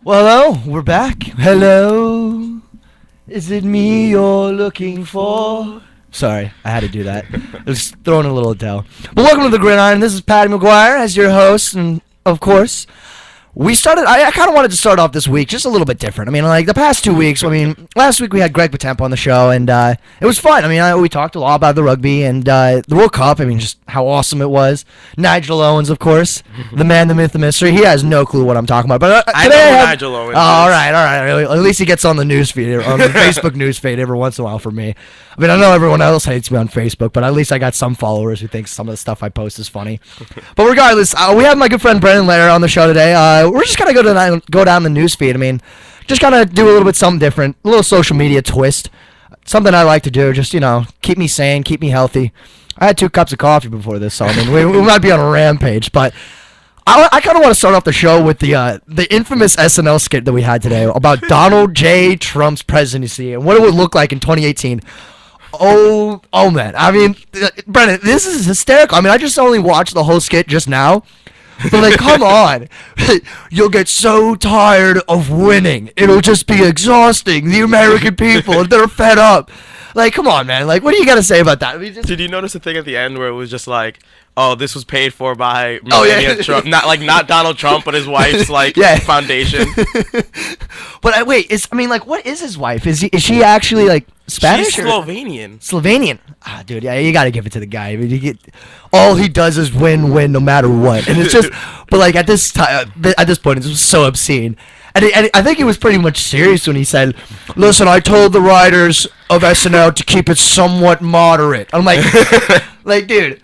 Well, hello, we're back. Hello. Is it me you're looking for? Sorry, I had to do that. I was throwing a little Adele. But welcome to the Gridiron. This is Patty McGuire as your host, and of course, I kind of wanted to start off this week just a little bit different. I mean, like the past 2 weeks, last week we had Greg Patemp on the show, and it was fun. We talked a lot about the rugby and the World Cup. Just how awesome it was. Nigel Owens, of course, the man, the myth, the mystery. He has no clue what I'm talking about. But I know who Nigel Owens is. All right. At least he gets on the news feed, on the Facebook news feed every once in a while for me. I know everyone else hates me on Facebook, but at least I got some followers who think some of the stuff I post is funny. But regardless, we have my good friend Brendan Lara on the show today. We're just gonna go down the news feed. Just kind of do a little bit something different, a little social media twist, something I like to do. Just keep me sane, keep me healthy. I had 2 cups of coffee before this, so we might be on a rampage. But I kind of want to start off the show with the infamous SNL skit that we had today about Donald J. Trump's presidency and what it would look like in 2018. Oh man. Brendan, this is hysterical. I just only watched the whole skit just now. But come on. You'll get so tired of winning. It'll just be exhausting. The American people, they're fed up. Come on, man. What do you got to say about that? Did you notice the thing at the end where it was just like, oh, this was paid for by Melania Trump. Not Donald Trump, but his wife's foundation. But wait, what is his wife? Is she actually Spanish? She's Slovenian. Slovenian. Dude, yeah, you gotta give it to the guy. All he does is win no matter what, and it's just. But at this point, it was so obscene. And I think he was pretty much serious when he said, "Listen, I told the writers of SNL to keep it somewhat moderate." I'm like, dude.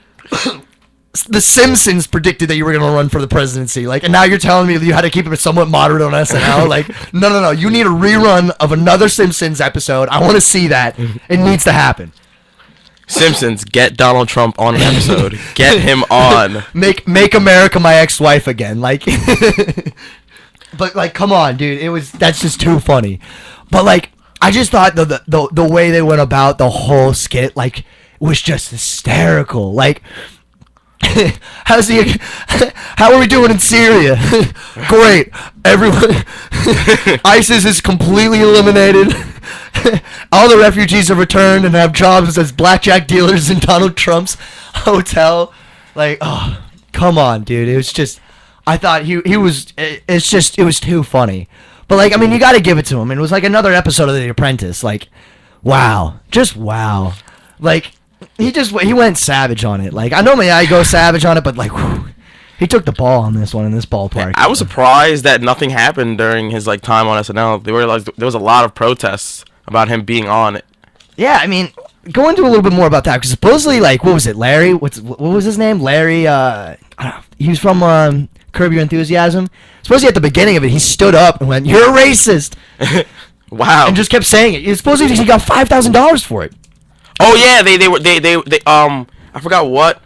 The Simpsons predicted that you were going to run for the presidency, and now you're telling me that you had to keep it somewhat moderate on SNL. No. You need a rerun of another Simpsons episode. I want to see that. It needs to happen. Simpsons, get Donald Trump on an episode. Get him on. Make America my ex-wife again. But come on, dude. That's just too funny. But I just thought the way they went about the whole skit was just hysterical. How are we doing in Syria? Great. Everyone, ISIS is completely eliminated. All the refugees have returned and have jobs as blackjack dealers in Donald Trump's hotel. Oh, come on, dude. It was just, I thought it was too funny. But you got to give it to him. It was another episode of The Apprentice. Wow. Just wow. He went savage on it. I normally I go savage on it, but whew, he took the ball on this one in this ballpark. I was surprised that nothing happened during his time on SNL. There was a lot of protests about him being on it. Yeah, go into a little bit more about that because supposedly what was it, Larry? What was his name? Larry. He was from Curb Your Enthusiasm. Supposedly at the beginning of it, he stood up and went, "You're a racist." Wow. And just kept saying it. Supposedly he got $5,000 for it. Oh yeah, they I forgot what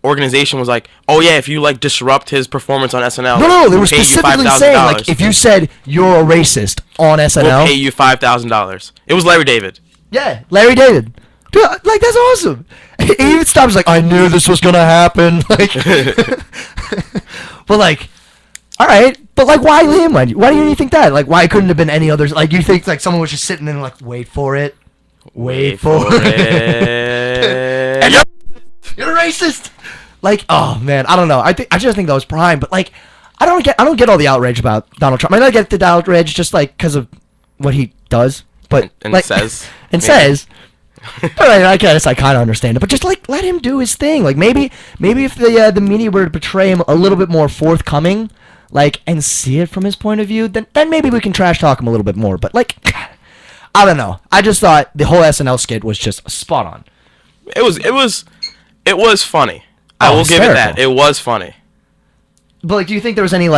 organization was oh yeah, if you disrupt his performance on SNL. No, they were specifically saying if you said you're a racist on SNL, we'll pay you $5,000. It was Larry David. Yeah, Larry David. Dude, that's awesome. He even stops I knew this was gonna happen. But all right, but why him? Why do you think that? Why couldn't it have been any others? You think someone was just sitting there wait for it, wait for it, and you're a racist. Oh man, I don't know. I just think that was prime, but I don't get all the outrage about Donald Trump. I get the outrage just because of what he does, but and says and says. But I guess I kind of understand it, but just let him do his thing. Maybe if the media were to portray him a little bit more forthcoming. And see it from his point of view, then maybe we can trash talk him a little bit more. But I don't know. I just thought the whole SNL skit was just spot on. It was funny. I will give it that. It was funny. But do you think there was any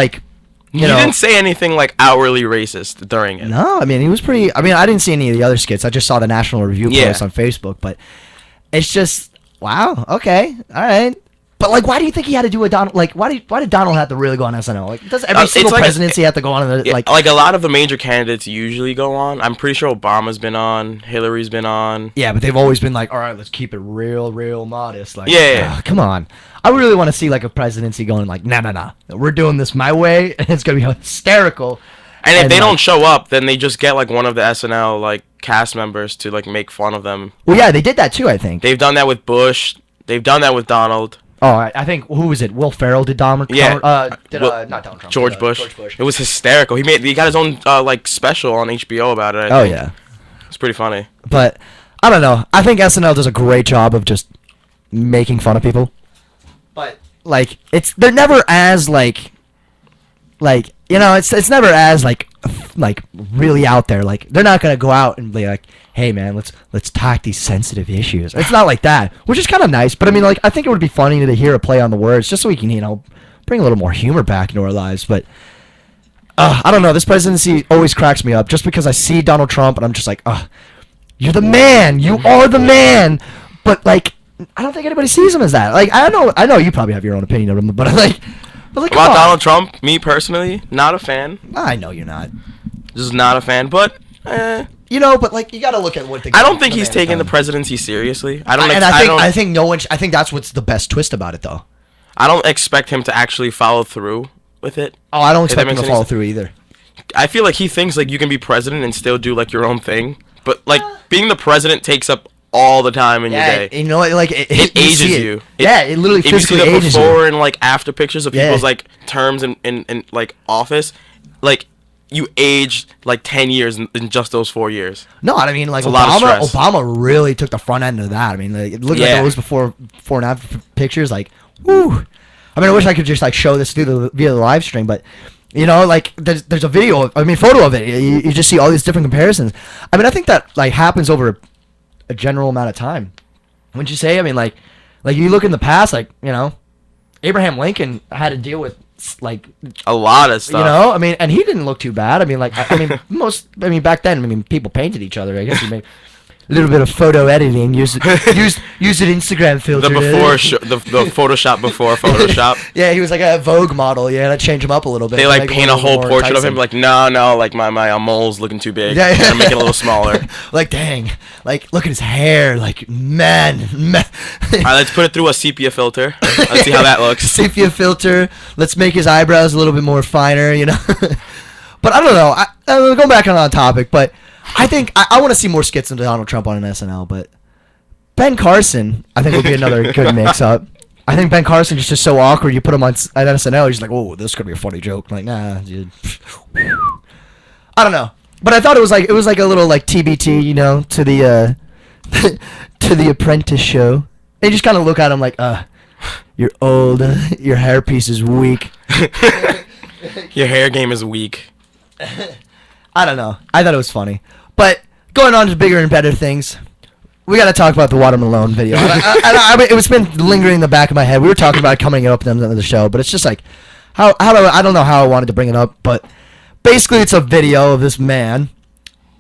he didn't say anything outwardly racist during it. No, he was pretty. I didn't see any of the other skits. I just saw the National Review post on Facebook. But it's just wow. Okay, all right. But like, why do you think he had to do a Donald? Like, why did Donald have to really go on SNL? Like, does every single presidency have to go on? Like a lot of the major candidates usually go on. I'm pretty sure Obama's been on, Hillary's been on. Yeah, but they've always been like, all right, let's keep it real modest. Like, yeah. Come on. I really want to see like a presidency going like, nah, we're doing this my way, and it's gonna be hysterical. And if they don't show up, then they just get like one of the SNL like cast members to like make fun of them. Well, yeah, they did that too. I think they've done that with Bush. They've done that with Donald. Oh, I think who was it? Will Ferrell did Donald. Yeah. Not Donald Trump. George Bush. It was hysterical. He got his own like special on HBO about it. I think. Yeah. It's pretty funny. But I don't know. I think SNL does a great job of just making fun of people. But like they're never as like it's never as like really out there. Like they're not gonna go out and be like, hey man, let's talk these sensitive issues. It's not like that, which is kind of nice. But I mean, like, I think it would be funny to hear a play on the words, just so we can bring a little more humor back into our lives. But I don't know. This presidency always cracks me up, just because I see Donald Trump and I'm just like, you're the man. You are the man. But like, I don't think anybody sees him as that. Like, I know you probably have your own opinion of him, but like about Donald Trump, me personally, not a fan. I know you're not. Just not a fan, but. But like you gotta look at what I don't think he's taking the presidency seriously. I think no one. I think that's what's the best twist about it, though. I don't expect him to actually follow through with it. Oh, I don't expect him to follow through either. I feel like he thinks like you can be president and still do like your own thing, but like being the president takes up all the time in your day. You know, like it ages you. It literally physically ages you. If you see the before and like after pictures of people's like terms in like office, like. You aged like 10 years in just those 4 years. No, I mean, like, Obama really took the front end of that. I mean, like, it looked like those before and after pictures, like, woo. I mean, I wish I could just, like, show this via the live stream, but, like, there's a photo of it. You just see all these different comparisons. I mean, I think that, like, happens over a general amount of time. Wouldn't you say? I mean, like you look in the past, like, Abraham Lincoln had to deal with, like a lot of stuff, I mean, and he didn't look too bad. I mean, like, back then, people painted each other. I guess you made a little bit of photo editing, use an Instagram filter. The Photoshop before Photoshop. Yeah, he was like a Vogue model. Yeah, let's change him up a little bit. They like paint a whole portrait of him. Like, no, like my mole's looking too big. Yeah, gotta make it a little smaller. Like, dang, like look at his hair. Like, man. All right, let's put it through a sepia filter. Let's see how that looks. Sepia filter. Let's make his eyebrows a little bit more finer. But I don't know. Going back on topic, but. I think I want to see more skits of Donald Trump on an SNL, but Ben Carson, I think, would be another good mix-up. I think Ben Carson is just so awkward. You put him on at SNL, he's like, "Oh, this could be a funny joke." I'm like, nah, dude. I don't know, but I thought it was like a little like TBT, to the to the Apprentice show. And you just kind of look at him like, you're old, your hairpiece is weak, your hair game is weak. I don't know. I thought it was funny. But going on to bigger and better things, we got to talk about the Watermelon video. I mean, it was been lingering in the back of my head. We were talking about it coming up at the end of the show, but it's just like, I don't know how I wanted to bring it up, but basically it's a video of this man,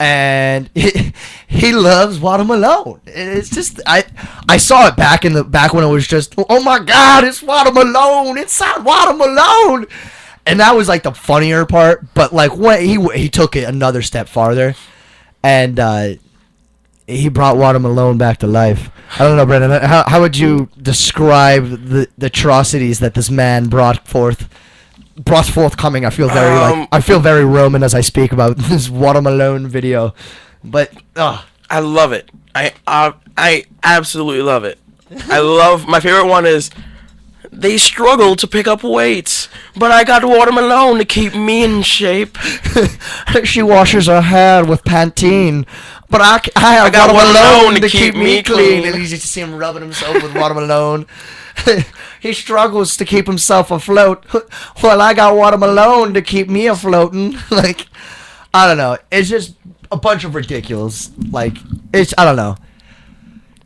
and he loves watermelon. It's just, I saw it back when it was just, oh my God, it's watermelon, inside watermelon. And that was like the funnier part, but like when he took it another step farther, and he brought Watermelon back to life. I don't know, Brendan. How would you describe the atrocities that this man brought forthcoming? I feel very Roman as I speak about this Watermelon video, but I love it. I absolutely love it. My favorite one is. They struggle to pick up weights, but I got Watermelon to keep me in shape. She washes her hair with Pantene, but I got Watermelon to keep me clean. And you just see him rubbing himself with Watermelon. He struggles to keep himself afloat. Well, I got Watermelon to keep me afloating. Like, I don't know. It's just a bunch of ridiculous. Like, I don't know.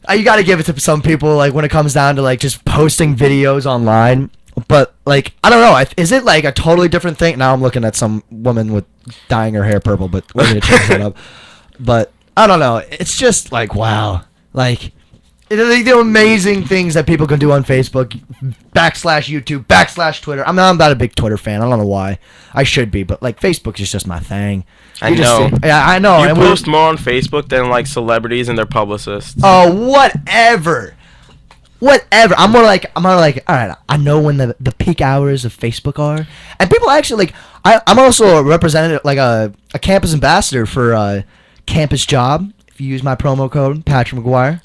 You got to give it to some people, like, when it comes down to, like, just posting videos online. But, like, I don't know. Is it, like, a totally different thing? Now I'm looking at some woman with dyeing her hair purple, but let me change that up. But, I don't know. It's just, like, wow. Like, the amazing things that people can do on Facebook, /YouTube, /Twitter. I'm not a big Twitter fan. I don't know why. I should be, but like Facebook is just my thing. I know. Yeah, I know. You post more on Facebook than like celebrities and their publicists. Oh, whatever. I'm more like, all right, I know when the peak hours of Facebook are, and people actually like. I'm also a representative, like a campus ambassador for Campus Job. If you use my promo code Patrick McGuire.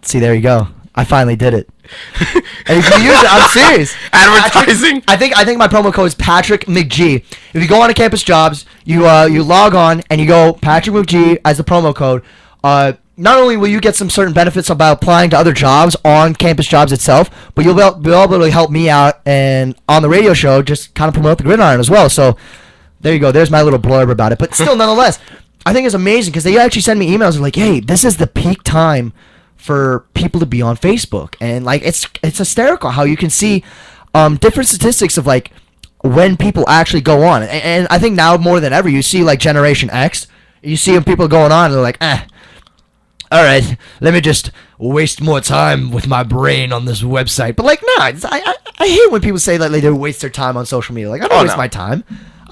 See, there you go. I finally did it. And if you use it, I'm serious. Advertising. I think my promo code is Patrick McG. If you go on to Campus Jobs, you log on and you go Patrick McG as the promo code. Not only will you get some certain benefits about applying to other jobs on Campus Jobs itself, but you'll be able to help me out and on the radio show just kind of promote the Gridiron as well. So there you go. There's my little blurb about it. But still, nonetheless, I think it's amazing because they actually send me emails like, hey, this is the peak time for people to be on Facebook. And like it's hysterical how you can see different statistics of like when people actually go on. And I think now more than ever, you see like Generation X. You see people going on and they're like, all right, let me just waste more time with my brain on this website. But like, nah, I hate when people say that they waste their time on social media. Like, I don't waste my time.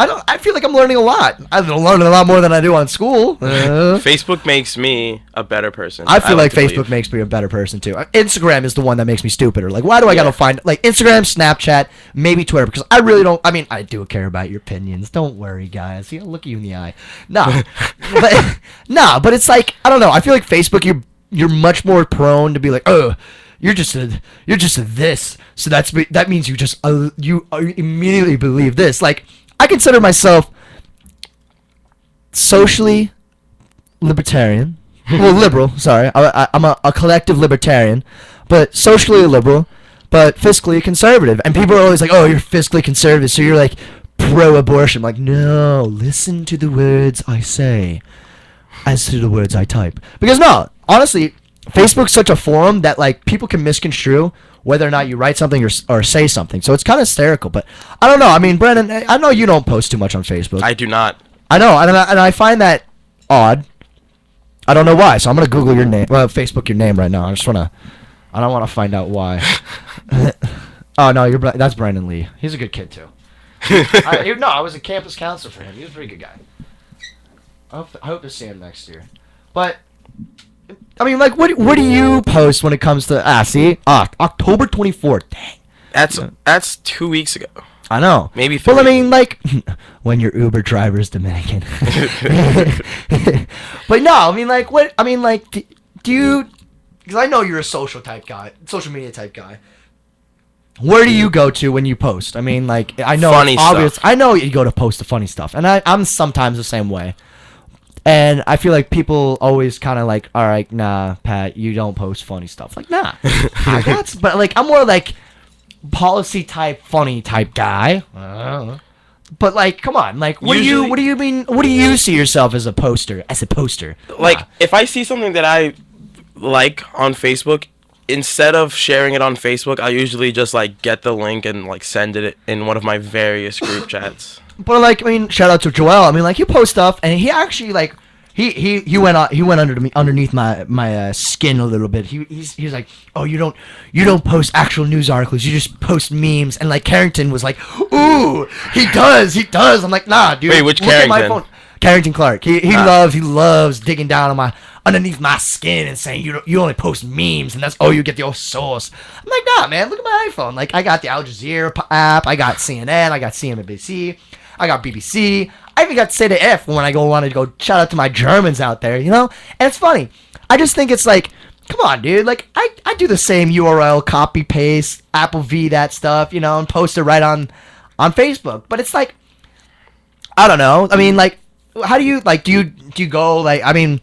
I feel like I'm learning a lot. I'm learning a lot more than I do on school. Facebook makes me a better person. I feel like Facebook makes me a better person too. Instagram is the one that makes me stupider. Like, why do I gotta find like Instagram, Snapchat, maybe Twitter? Because I really don't. I mean, I do care about your opinions. Don't worry, guys. You know, look you in the eye. But it's like I don't know. I feel like Facebook, you're much more prone to be like, oh, you're just a this. So that means you immediately believe this. Like, I consider myself socially libertarian. Well, liberal, sorry. I'm a collective libertarian, but socially liberal, but fiscally conservative. And people are always like, oh, you're fiscally conservative, so you're like pro-abortion. I'm like, no, listen to the words I say as to the words I type. Because no, honestly, Facebook's such a forum that like people can misconstrue whether or not you write something or say something. So it's kind of hysterical. But I don't know. I mean, Brandon, I know you don't post too much on Facebook. I do not. I know, and I find that odd. I don't know why. So I'm gonna Google your name. Well, Facebook your name right now. I don't want to find out why. Oh no, that's Brandon Lee. He's a good kid too. I was a campus counselor for him. He was a pretty good guy. I hope to see him next year. But I mean, like, what do you post when it comes to October 24th? Dang. That's 2 weeks ago. I know. Maybe 3. Well, I mean, like, when your Uber driver is Dominican. But no, I mean, like, what? I mean, like, do you? Because I know you're a social media type guy. Where do you go to when you post? I mean, like, I know funny it's obvious. Stuff. I know you go to post the funny stuff, and I'm sometimes the same way. And I feel like people always kind of like, all right, nah, Pat, you don't post funny stuff. Like, nah, but like I'm more like policy type, funny type guy. But like, come on, like, what do you mean? What do you see yourself as a poster? Like, if I see something that I like on Facebook, instead of sharing it on Facebook, I usually just like get the link and like send it in one of my various group chats. But like, I mean, shout out to Joel. I mean, like, he posts stuff, and he actually like he went underneath my skin a little bit. He's like, oh, you don't post actual news articles. You just post memes. And like Carrington was like, ooh, he does. I'm like, nah, dude. Wait, which Carrington? Carrington Clark. He loves digging down on underneath my skin and saying you only post memes and that's you get the source. I'm like, nah, man, look at my iPhone. Like, I got the Al Jazeera app, I got CNN, I got CNBC, I got BBC. I even got to say the F when I wanted to go shout out to my Germans out there, you know? And it's funny. I just think it's like, come on, dude. Like, I do the same URL, copy, paste, Apple V, that stuff, you know, and post it right on Facebook. But it's like, I don't know. I mean, like, how do you, like, do you go, like, I mean,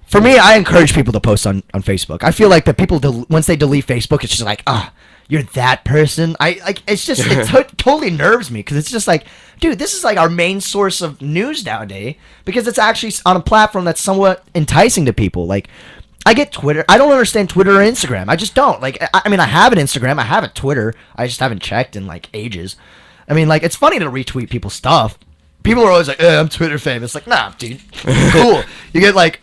for me, I encourage people to post on Facebook. I feel like that people, once they delete Facebook, it's just like, you're that person. It totally nerves me because it's just like, dude, this is like our main source of news nowadays because it's actually on a platform that's somewhat enticing to people. Like, I get Twitter. I don't understand Twitter or Instagram. I just don't. Like, I mean, I have an Instagram. I have a Twitter. I just haven't checked in like ages. I mean, like, it's funny to retweet people's stuff, people are always like, I'm Twitter famous. Like, nah, dude. Cool. You get like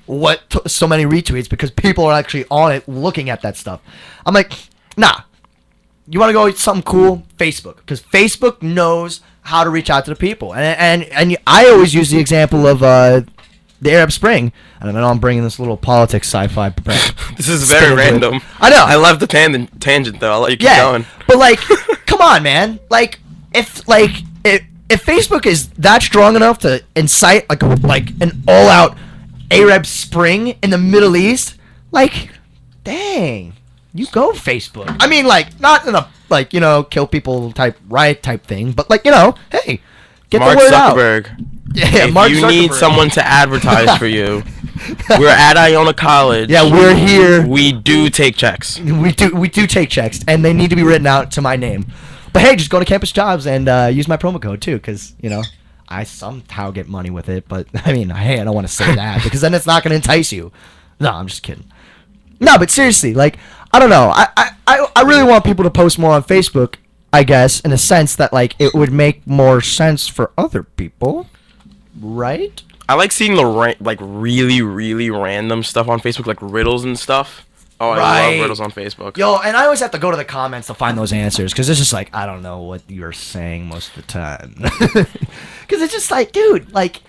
so many retweets because people are actually on it looking at that stuff. I'm like, nah. You want to go something cool? Facebook, because Facebook knows how to reach out to the people. And I always use the example of the Arab Spring. And I know I'm bringing this little politics sci-fi. This is very random. I know. I love the tangent though. I'll let you keep going. But like, come on, man. Like, if Facebook is that strong enough to incite like an all-out Arab Spring in the Middle East, like, dang. You go Facebook. I mean, like, not in a, like, you know, kill people type riot type thing, but like, you know, hey, get Mark the word Zuckerberg. out. Yeah, Mark If you Zuckerberg. need someone to advertise for you, we're at Iona College. Yeah, we're here. We do take checks. We do take checks, and they need to be written out to my name. But hey, just go to Campus Jobs and use my promo code too, because, you know, I somehow get money with it. But I mean, hey, I don't want to say that because then it's not going to entice you. No, I'm just kidding. No, but seriously, like, I don't know. I really want people to post more on Facebook, I guess, in a sense that, like, it would make more sense for other people, right? I like seeing the like really, really random stuff on Facebook, like riddles and stuff. Oh, I love riddles on Facebook. Yo, and I always have to go to the comments to find those answers, because it's just like, I don't know what you're saying most of the time. Because it's just like, dude, like,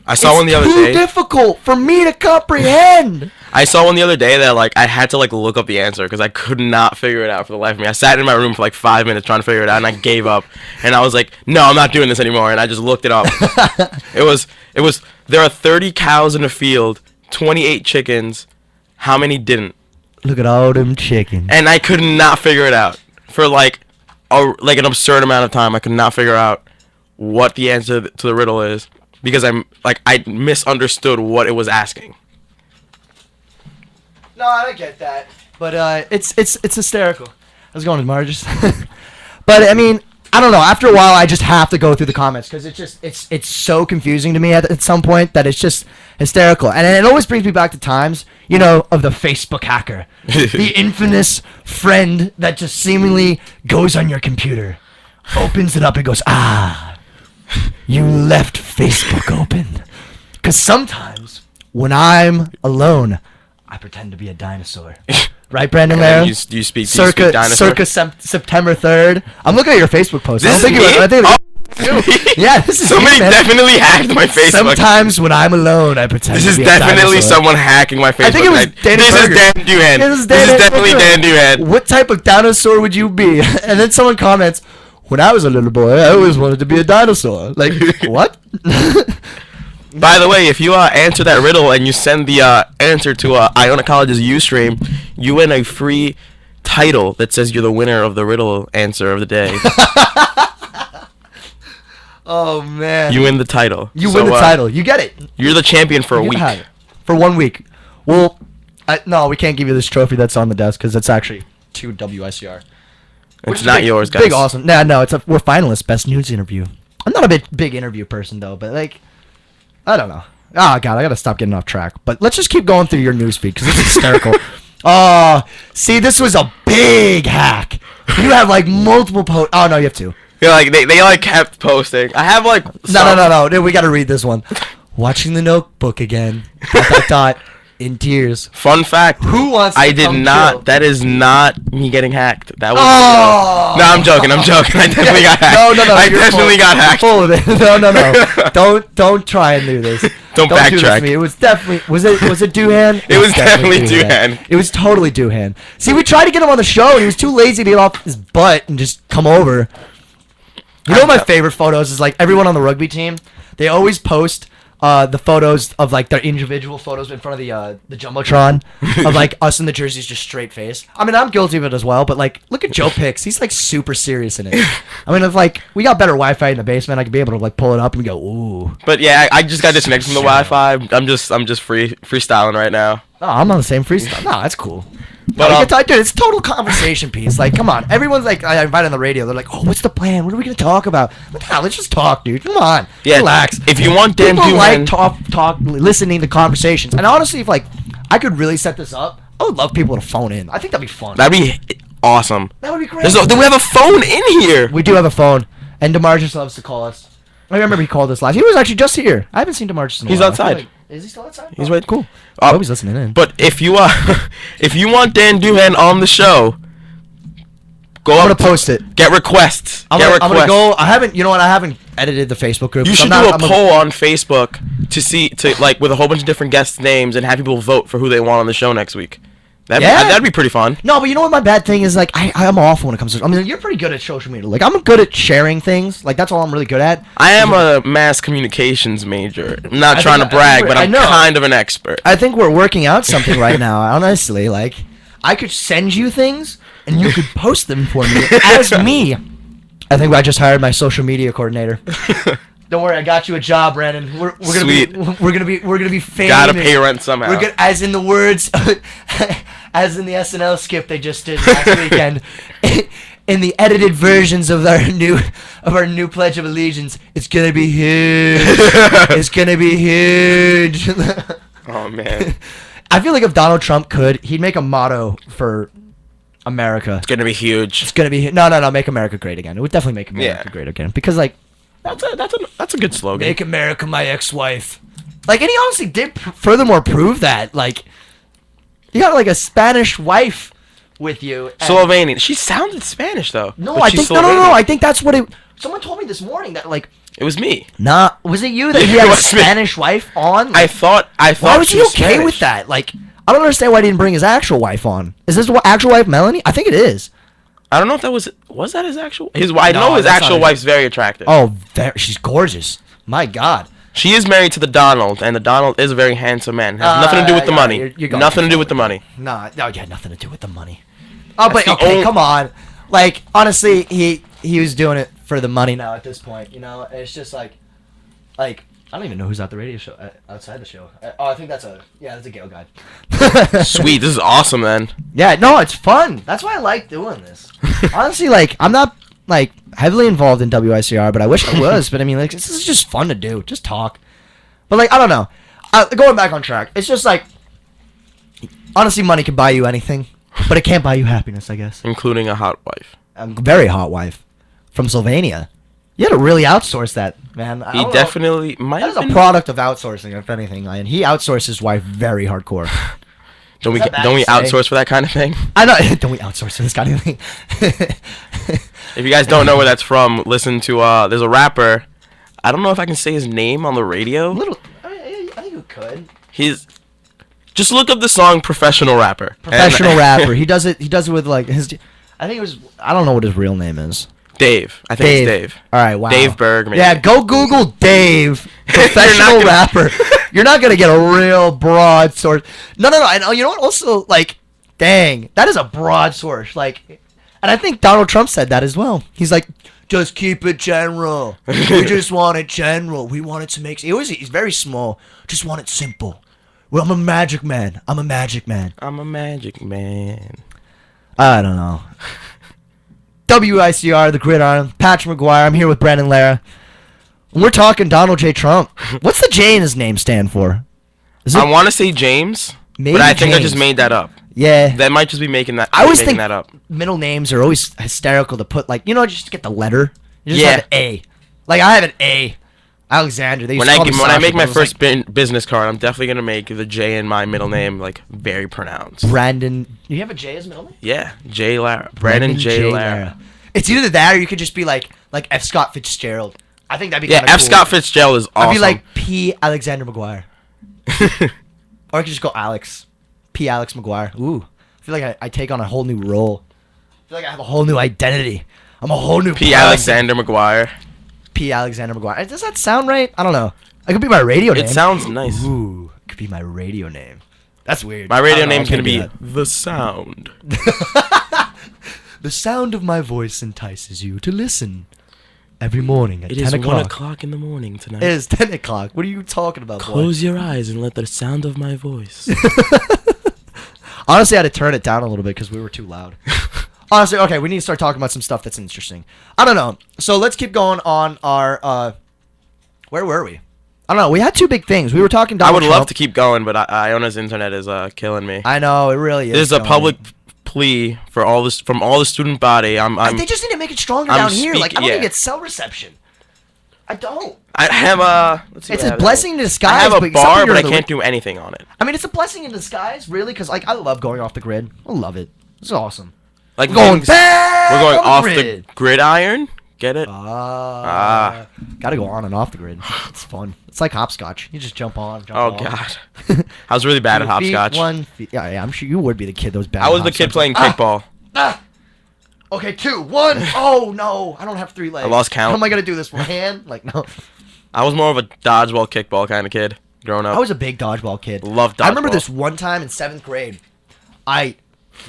I saw one the other day. It's too difficult for me to comprehend. I saw one the other day that, like, I had to, like, look up the answer because I could not figure it out for the life of me. I sat in my room for, like, 5 minutes trying to figure it out, and I gave up. And I was like, no, I'm not doing this anymore. And I just looked it up. It was, there are 30 cows in a field, 28 chickens. How many didn't? Look at all them chickens. And I could not figure it out. For, like, an absurd amount of time, I could not figure out what the answer to the riddle is. Because I misunderstood what it was asking. No, I get that, but it's hysterical. How's it going, Marges? But I mean, I don't know. After a while, I just have to go through the comments because it's so confusing to me at some point that it's just hysterical, and it always brings me back to times, you know, of the Facebook hacker, the infamous friend that just seemingly goes on your computer, opens it up, and goes, you left Facebook open. Because sometimes when I'm alone, I pretend to be a dinosaur. Right, Brandon Lara? You speak dinosaur? Circa September 3rd. I'm looking at your Facebook post. This is me? Yeah, this is somebody me, man. definitely hacked my Facebook. Sometimes when I'm alone, I pretend This to is be a definitely dinosaur. someone hacking my Facebook. I think it was Danny This Berger. is Dan Duhan. This is definitely Dan Duhan. What type of dinosaur would you be? And then someone comments, when I was a little boy, I always wanted to be a dinosaur. Like, what? By the way, if you answer that riddle and you send the answer to Iona College's Ustream, you win a free title that says you're the winner of the riddle answer of the day. Oh, man. You win the title. You win the title. You get it. You're the champion for a You week. have it. For 1 week. Well, no, we can't give you this trophy that's on the desk because it's actually to WICR. It's not yours, guys. Big awesome. No, we're finalists. Best news interview. I'm not a big interview person though, but like, I don't know. Oh god, I gotta stop getting off track. But let's just keep going through your news feed because it's hysterical. Oh, see, this was a big hack. You have like multiple posts. Oh no, you have two. Yeah, like they like kept posting. I have like No. We gotta read this one. Watching the Notebook again. ... In tears. Fun fact. Who wants to I did come not. kill? That is not me getting hacked. That was. Oh! No, I'm joking. I definitely got hacked. No. I definitely got hacked. Full of it. No. Don't try and do this. Don't do this backtrack. to me. It was definitely. Was it Doohan? It was definitely Doohan. It was totally Doohan. See, we tried to get him on the show, and he was too lazy to get off his butt and just come over. You know, my favorite photos is like everyone on the rugby team. They always post the photos of like their individual photos in front of the jumbotron of like us in the jerseys just straight face. I mean, I'm guilty of it as well, but like look at Joe Picks. He's like super serious in it. I mean, if like we got better Wi-Fi in the basement, I could be able to like pull it up and go, ooh. But yeah, I just got disconnected from the Wi-Fi. I'm just freestyling right now. Oh, I'm on the same freestyle. No, that's cool. But Dude, it's total conversation piece. Like, come on. Everyone's like, I invited on the radio. They're like, oh, what's the plan? What are we going to talk about? Like, nah, let's just talk, dude. Come on. Yeah, relax. If you want Dan People like Duhan, listening to conversations. And honestly, if like I could really set this up, I would love people to phone in. I think that'd be fun. that'd be awesome. That would be great. We have a phone in here. We do have a phone. And DeMar just loves to call us. I remember he called us last. He was actually just here. I haven't seen DeMarcus in a He's while. outside. Is he still outside? He's right. Cool. I hope he's listening in. But if you if you want Dan Doohan on the show, go I'm up. gonna post it. Get requests. I'm gonna go. I haven't. You know what? I haven't edited the Facebook group. You should do a poll on Facebook to like with a whole bunch of different guests' names and have people vote for who they want on the show next week. That'd be pretty fun. No, but you know what my bad thing is? Like, I'm awful when it comes to... I mean, you're pretty good at social media. Like, I'm good at sharing things. Like, that's all I'm really good at. I am a mass communications major. I'm not trying to brag, but I'm kind of an expert. I think we're working out something right now, honestly. Like, I could send you things, and you could post them for me as me. I think I just hired my social media coordinator. Don't worry, I got you a job, Brandon. We're gonna Sweet. We're gonna be famous. Gotta pay rent somehow. We're as in the words, as in the SNL skip they just did last weekend. In the edited versions of our new Pledge of Allegiance, it's gonna be huge. It's gonna be huge. Oh man. I feel like if Donald Trump could, he'd make a motto for America. It's gonna be huge. It's gonna be no. Make America great again. It would definitely make America great again because like. That's a good slogan. Make America my ex-wife. Like, and he honestly did furthermore prove that. Like, you got like a Spanish wife with you. Slovenian. She sounded Spanish though. No, I think no. I think that's what it. Someone told me this morning that like. It was me. Nah, was it you that he had a Spanish wife on? Like, I thought. Why was he okay Spanish. with that? Like, I don't understand why he didn't bring his actual wife on. Is this actual wife Melanie? I think it is. I don't know if that was that his actual. I know his actual wife's very attractive. Oh, she's gorgeous. My God. She is married to the Donald, and the Donald is a very handsome man. Has nothing to do with the money. You're nothing to do with the money. Nah, no, yeah, nothing to do with the money. Oh, but okay, come on. Like, honestly, he was doing it for the money now at this point. You know, it's just like I don't even know who's at the radio show outside the show. I think that's a Gale guy. Sweet, this is awesome, then. Yeah, no, it's fun. That's why I like doing this. Honestly, like I'm not like heavily involved in WICR, but I wish I was. But I mean, like this is just fun to do, just talk. But like I don't know. Going back on track, it's just like honestly, money can buy you anything, but it can't buy you happiness, I guess. Including a hot wife. A very hot wife from Slovenia. You had to really outsource that, man. He definitely might have been. That is a product of outsourcing, if anything. And he outsourced his wife very hardcore. Don't we outsource for that kind of thing? I know. Don't we outsource for this kind of thing? If you guys don't know where that's from, listen to there's a rapper. I don't know if I can say his name on the radio. I think you could. Just look up the song "Professional Rapper." Professional rapper. He does it with like his. I think it was. I don't know what his real name is. Dave. I think it's Dave. All right, wow. Dave Berg, maybe. Yeah, go Google Dave, professional rapper. You're not going to get a real broad source. No. And you know what? Also, like, dang, that is a broad source. Like, and I think Donald Trump said that as well. He's like, just keep it general. We just want it general. We want it to make... He's very small. Just want it simple. Well, I'm a magic man. I'm a magic man. I don't know. WICR, the Gridiron, Patrick McGuire. I'm here with Brandon Lara. And we're talking Donald J. Trump. What's the J in his name stand for? I want to say James, but I think I just made that up. Yeah. That might just be making that. I always think that up. Middle names are always hysterical to put, like, just get the letter. You just have an A. Like, I have an A. Alexander. When I make my first business card, I'm definitely gonna make the J in my middle name like very pronounced. Brandon. Do you have a J as middle name? Yeah, J Lara. Brandon J Lara. It's either that or you could just be like F. Scott Fitzgerald. I think that'd be kind of F. cool. Scott Fitzgerald is awesome. I'd be like P. Alexander McGuire. Or I could just go Alex. P. Alex McGuire. Ooh. I feel like I take on a whole new role. I feel like I have a whole new identity. I'm a whole new P. Alexander McGuire. P. Alexander McGuire. Does that sound right? I don't know. It could be my radio name. It sounds nice. Ooh. It could be my radio name. That's weird. My radio name's going to be The Sound. The sound of my voice entices you to listen every morning at 10 o'clock. It is 1 o'clock in the morning tonight. It is 10 o'clock. What are you talking about, Close your eyes and let the sound of my voice. Honestly, I had to turn it down a little bit because we were too loud. Honestly, okay, we need to start talking about some stuff that's interesting. I don't know. So let's keep going on our, where were we? I don't know. We had two big things. We were talking Donald Trump. Love to keep going, but Iona's internet is killing me. I know, it really is. This is a public plea for all this from all the student body. They just need to make it stronger down here. Like, I don't even get cell reception. I don't. I have let's see. It's what I a have. blessing in disguise. I have a but bar, something but I you're can't do anything on it. I mean, it's a blessing in disguise, really, because like I love going off the grid. I love it. It's awesome. Like We're going things- back. We're going on off grid. the gridiron. Get it? Gotta go on and off the grid. It's fun. It's like hopscotch. You just jump on, jump Oh off. God. I was really bad at 2 feet, hopscotch. 1 feet. Yeah, I'm sure you would be the kid that was bad. I at was the kid hopscotch. playing kickball. Okay, 2, 1. Oh no, I don't have 3 legs. I lost count. How am I gonna do this with my hand? Like no. I was more of a dodgeball, kickball kind of kid growing up. I was a big dodgeball kid. Loved dodgeball. I remember this one time in 7th grade. I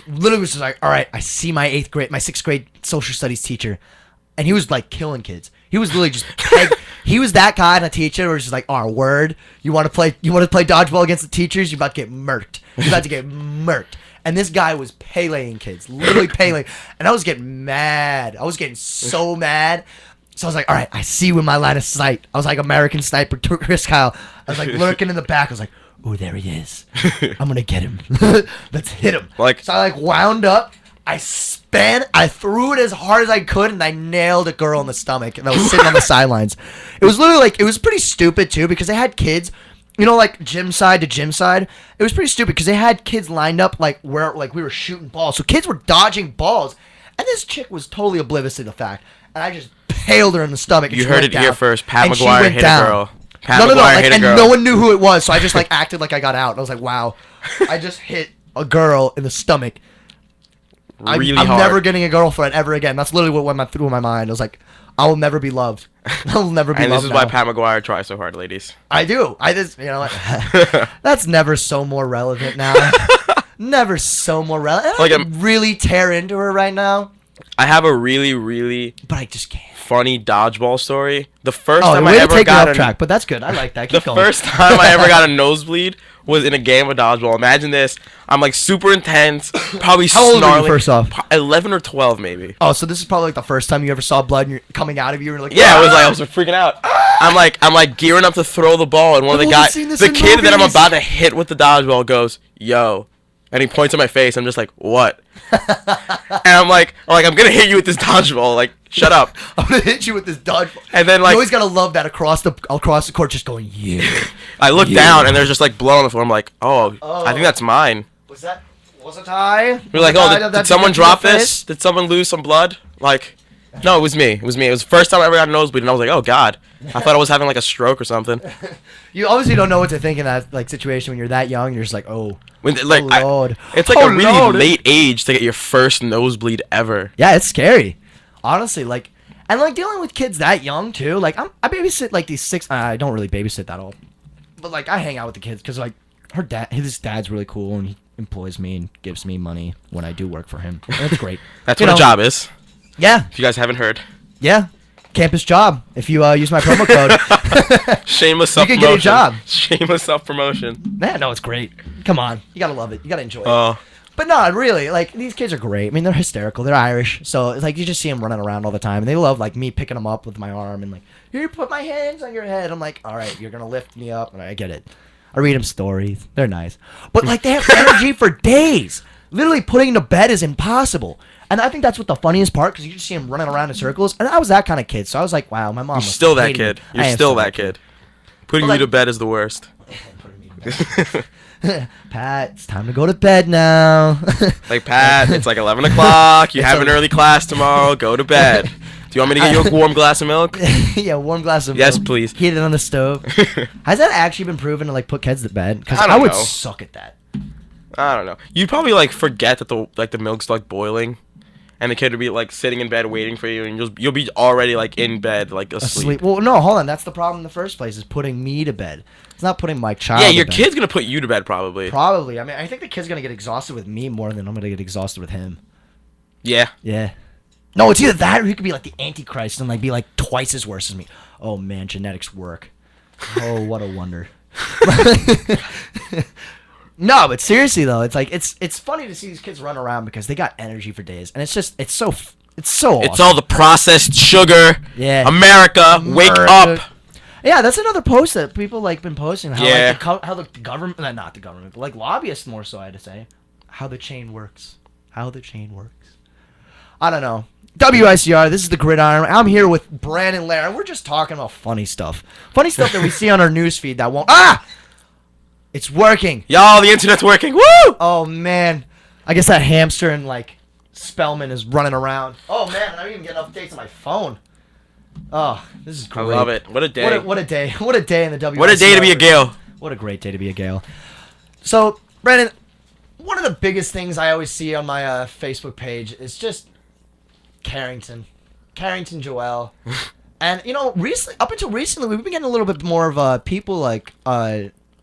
literally was just like, all right, I see my 6th grade social studies teacher, and he was like killing kids. He was literally just he was that kind of teacher where it's just like, our word, you want to play dodgeball against the teachers, you're about to get murked. You're about to get murked. And this guy was peleing kids, literally peleing, and I was getting mad. I was getting so mad. So I was like, all right, I see with my line of sight. I was like American Sniper, Chris Kyle. I was like lurking in the back. I was like, oh, there he is. I'm going to get him. Let's hit him. So I like wound up. I threw it as hard as I could, and I nailed a girl in the stomach. And I was sitting on the sidelines. It was literally like, it was pretty stupid too, because they had kids, you know, like gym side to gym side. It was pretty stupid because they had kids lined up like where like we were shooting balls. So kids were dodging balls. And this chick was totally oblivious to the fact. And I just paled her in the stomach. You heard it here first. Pat and McGuire hit a girl. Pat No, McGuire like, hit a and girl. no one knew who it was. So I just like acted like I got out. And I was like, wow, I just hit a girl in the stomach. I'm hard. never getting a girlfriend ever again. That's literally what went through my mind. I was like, I will never be loved. I will never be and loved. this is why Pat McGuire tries so hard, ladies. I do. I just, you know what? That's never so more relevant now. Never so more relevant. Like I could really tear into her right now. I have a really, really but I just can't. funny dodgeball story. The first Oh, time way I to ever take it got off track, but that's good. I like that. Keep the going. first time I ever got a nosebleed was in a game of dodgeball. Imagine this. I'm like super intense, probably How old were snarling. you first off? 11 or 12 maybe. Oh, so this is probably like the first time you ever saw blood and you're coming out of you. And you're like, Yeah, "Ah!" I was freaking out. I'm like gearing up to throw the ball, and one of I've the only guys, seen this the in kid that I'm movies. about to hit with the dodgeball goes, "Yo," and he points at my face. I'm just like, "What?" And I'm like, I'm gonna hit you with this dodgeball. Like, shut up. I'm gonna hit you with this dodgeball. And then You like, always gotta love that across the court, just going, yeah. I look down and there's just like blood on the floor. I'm like, oh, Oh. I think that's mine. Was it I? We're like, oh, did someone drop this? Did someone lose some blood? Like, no, it was me. It was me. It was the first time I ever got a nosebleed, and I was like, oh god, I thought I was having like a stroke or something. You obviously don't know what to think in that like situation when you're that young. You're just like, oh, When like, oh Lord. it's like Oh, a really Lord. late age to get your first nosebleed ever. Yeah, it's scary. Honestly, like, and like dealing with kids that young too. Like, I babysit like these 6. I don't really babysit that old, but like I hang out with the kids because like his dad's really cool and he employs me and gives me money when I do work for him. And it's great. That's You what a know. job is. Yeah, If you guys haven't heard, yeah. Campus job. If you use my promo code. shameless You self can promotion. get a job. Shameless self promotion. Man, no, it's great. Come on, you gotta love it. You gotta enjoy it. Oh, But no, really, like these kids are great. I mean, they're hysterical. They're Irish, so it's like you just see them running around all the time, and they love like me picking them up with my arm and like, here, put my hands on your head. I'm like, all right, you're gonna lift me up, and I get it. I read them stories. They're nice, but like they have energy for days. Literally, putting to bed is impossible. And I think that's what the funniest part, because you just see them running around in circles. And I was that kind of kid, so I was like, wow, my mom. you're must still have that hated kid. me. You're I am still that kid. Putting But, you to like- bed is the worst. Pat, it's time to go to bed now. Like, Pat, it's like 11 o'clock. You have an early class tomorrow. Go to bed. Do you want me to get you a warm glass of milk? Yeah, warm glass of Yes, milk. please. Heat it on the stove. Has that actually been proven to like put kids to bed? Because I I don't would know. suck at that. I don't know. You'd probably like forget that the milk's like boiling, and the kid would be like sitting in bed waiting for you, and you'll be already like in bed like asleep. Well, no, hold on. That's the problem in the first place, is putting me to bed. It's not putting my child Yeah, to your bed. kid's gonna put you to bed probably. Probably. I mean, I think the kid's going to get exhausted with me more than I'm going to get exhausted with him. Yeah. Yeah. No, it's either that or he could be like the Antichrist and like be like twice as worse as me. Oh, man, genetics work. Oh, what a wonder. No, but seriously though, it's like it's funny to see these kids run around because they got energy for days, and it's so awesome. It's all the processed sugar. Yeah. America, wake up. Yeah, that's another post that people like been posting. How Yeah. like how the government, not the government, but like lobbyists more so. I had to say how the chain works. How the chain works. I don't know. WICR, this is the Gridiron. I'm here with Brandon, Lara, and we're just talking about funny stuff. Funny stuff that we see on our newsfeed that won't... It's working. Y'all, the internet's working. Woo! Oh, man. I guess that hamster and, like, Spellman is running around. Oh, man, I'm even getting updates on my phone. Oh, this is great. I love it. What a day. What a day. What a day in the WICR. What a day to be a Gale. What a great day to be a Gale. So, Brandon, one of the biggest things I always see on my Facebook page is just Carrington Joel. And, you know, up until recently, we've been getting a little bit more of people, like,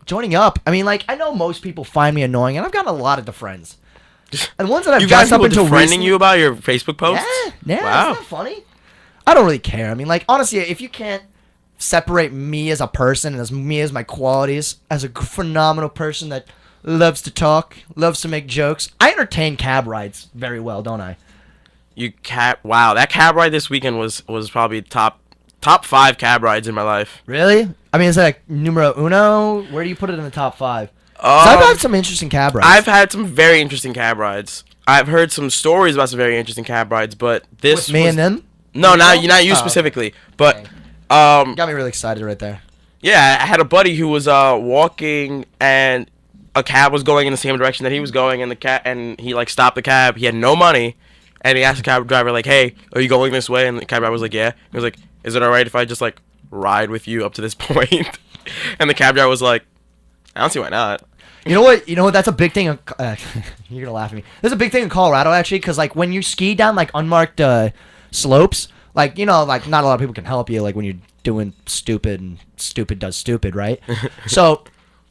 joining up. I mean, like, I know most people find me annoying, and I've gotten a lot of the friends. And the ones that I've you guys gotten up until defriending you about your Facebook posts? Yeah, wow. Isn't that funny? I don't really care. I mean, like, honestly, if you can't separate me as a person and me as my qualities, as a phenomenal person that loves to talk, loves to make jokes, I entertain cab rides very well, don't I? Wow, that cab ride this weekend was probably top 5 cab rides in my life. Really? I mean, is that like numero uno? Where do you put it in the top 5? 'Cause I've had some interesting cab rides. I've had some very interesting cab rides. I've heard some stories about some very interesting cab rides, but this With me and them? No, not you specifically. But got me really excited right there. Yeah, I had a buddy who was walking and a cab was going in the same direction that he was going, and he like stopped the cab. He had no money, and he asked the cab driver like, "Hey, are you going this way?" And the cab driver was like, "Yeah." He was like, "Is it alright if I just like ride with you up to this point?" And the cab driver was like, "I don't see why not." You know what? That's a big thing. You're gonna laugh at me. There's a big thing in Colorado actually, because like when you ski down like unmarked slopes, like, you know, like not a lot of people can help you, like when you're doing stupid and stupid does stupid, right? So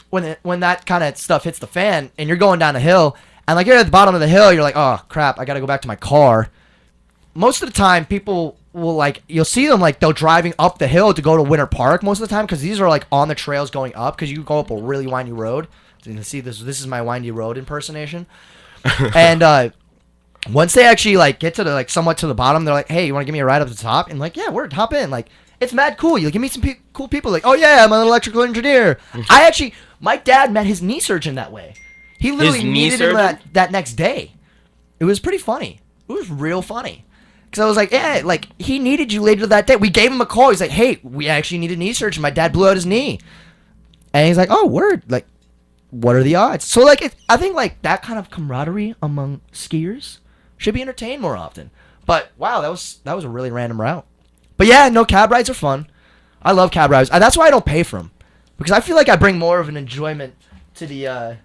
when that kind of stuff hits the fan and you're going down a hill and like you're at the bottom of the hill, you're like, oh crap, I gotta go back to my car. Most of the time, people will like, you'll see them like they're driving up the hill to go to Winter Park most of the time, because these are like on the trails going up, because you go up a really windy road. So you can see this is my windy road impersonation. And once they actually like get to the like somewhat to the bottom, they're like, "Hey, you want to give me a ride up to the top?" And like, "Yeah, word, hop in." Like, it's mad cool. You give me some cool people. Like, "Oh yeah, I'm an electrical engineer." My dad met his knee surgeon that way. He literally needed him that next day. It was pretty funny. It was real funny. Because I was like, yeah, like he needed you later that day. We gave him a call. He's like, "Hey, we actually need a knee surgeon. My dad blew out his knee." And he's like, "Oh, word. Like, what are the odds?" So like, I think like that kind of camaraderie among skiers should be entertained more often. But wow, that was a really random route. But yeah, no, cab rides are fun. I love cab rides. That's why I don't pay for them, because I feel like I bring more of an enjoyment to the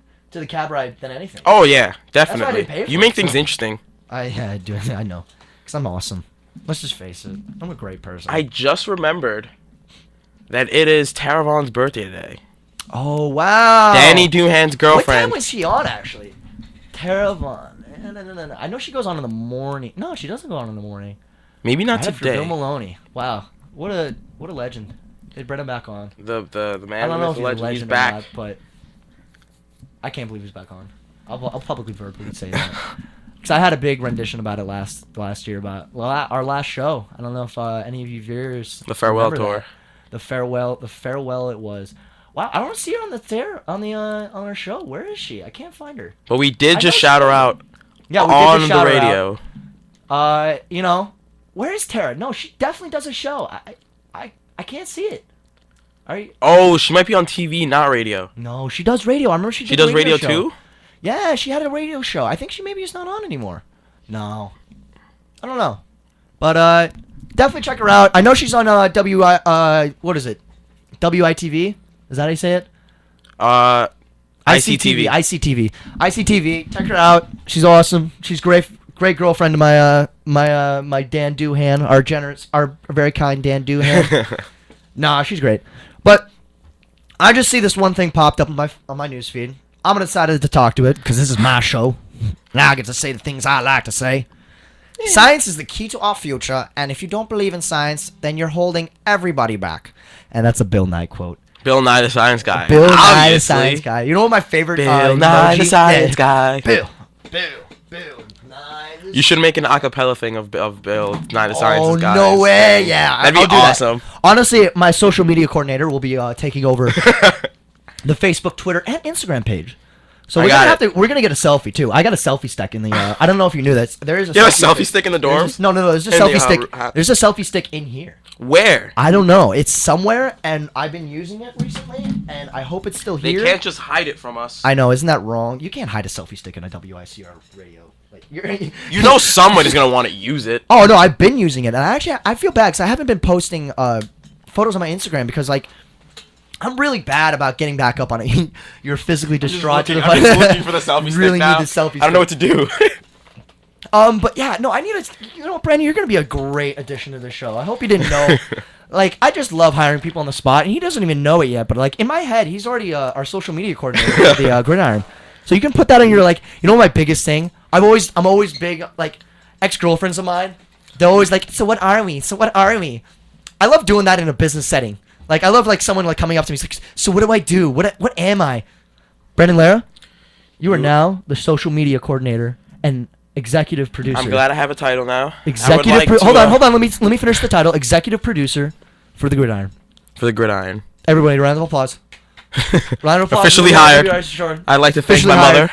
cab ride than anything. Oh yeah, definitely. That's why I didn't pay for you make things interesting. I do. I know, because I'm awesome. Let's just face it. I'm a great person. I just remembered that it is Tara Vaughn's birthday today. Oh wow. Danny Doohan's girlfriend. What time was she on actually? Tara Vaughn. No. I know she goes on in the morning. No, she doesn't go on in the morning. Maybe not today. For today. Bill Maloney. Wow, what a legend. They brought him back on. The man. I don't know if he's a legend he's back. or not, but I can't believe he's back on. I'll publicly verbally say that, because I had a big rendition about it last year about our last show. I don't know if any of you viewers. The farewell tour. That. The farewell it was. Wow, I don't see her on our show. Where is she? I can't find her. But we did just shout her out. Yeah, we on did just shout the radio. Her out. You know, where is Tara? No, she definitely does a show. I can't see it. Are you? Oh, she might be on TV, not radio. No, she does radio. I remember she does radio too. Yeah, she had a radio show. I think she maybe is not on anymore. No, I don't know, but definitely check her out. I know she's on what is it? WITV. Is that how you say it? ICTV. ICTV. Check her out. She's awesome. She's great girlfriend to my my Dan Doohan, our very kind Dan Doohan. Nah, she's great. But I just see this one thing popped up on my newsfeed. I'm decided to talk to it because this is my show. Now I get to say the things I like to say. Yeah. Science is the key to our future, and if you don't believe in science, then you're holding everybody back. And that's a Bill Nye quote. Bill Nye the Science Guy. Bill Nye the Science Guy. You know what my favorite Bill Nye the Science Guy. Bill Nye. You should make an acapella thing of Bill Nye the Science Guy. Oh, no way. Yeah. That'd be awesome. That. Honestly, my social media coordinator will be taking over the Facebook, Twitter, and Instagram page. So we're gonna get a selfie too. I got a selfie stick in the. I don't know if you knew that. There is a. You have a selfie stick in the dorm? No. There's a selfie stick. There's a selfie stick in here. Where? I don't know. It's somewhere, and I've been using it recently, and I hope it's still here. They can't just hide it from us. I know, isn't that wrong? You can't hide a selfie stick in a WICR radio. Like you know someone is gonna want to use it. Oh no, I've been using it, and I feel bad because I haven't been posting photos on my Instagram because like. I'm really bad about getting back up on it. You're physically distraught. I'm just looking for the selfie stick really now. Need the selfie stick. I don't know what to do. But yeah, no, I need to. You know, Brandon, you're gonna be a great addition to the show. I hope you didn't know. Like, I just love hiring people on the spot, and he doesn't even know it yet. But like in my head, he's already our social media coordinator for the Gridiron. So you can put that on your like. You know, my biggest thing. I'm always big like ex-girlfriends of mine. They're always like, so what are we? So what are we? I love doing that in a business setting. Like, I love, like, someone, like, coming up to me. He's like, so what do I do? What am I? Brandon Lara, you are now the social media coordinator and executive producer. I'm glad I have a title now. Hold on. Let me finish the title. Executive producer for the Gridiron. For the Gridiron. Everybody, round of applause. Round of applause. Officially hired. I'd like to thank my mother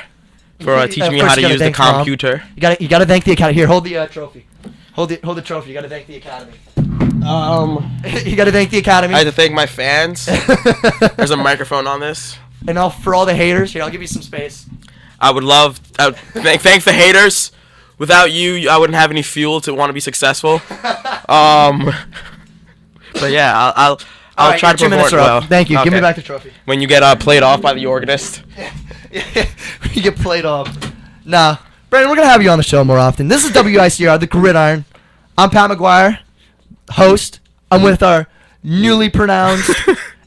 for teaching me how to use the computer. You gotta thank the academy. Here, hold the trophy. Hold the trophy. You gotta thank the academy. You gotta thank the academy. I had to thank my fans. There's a microphone on this. And for all the haters, here, I'll give you some space. I would thank the haters. Without you, I wouldn't have any fuel to want to be successful. But yeah, I'll try to perform it well. Thank you. Okay. Give me back the trophy. When you get played off by the organist. You get played off. Nah, Brandon, we're gonna have you on the show more often. This is WICR, the Gridiron. I'm Pat McGuire, host. I'm with our newly pronounced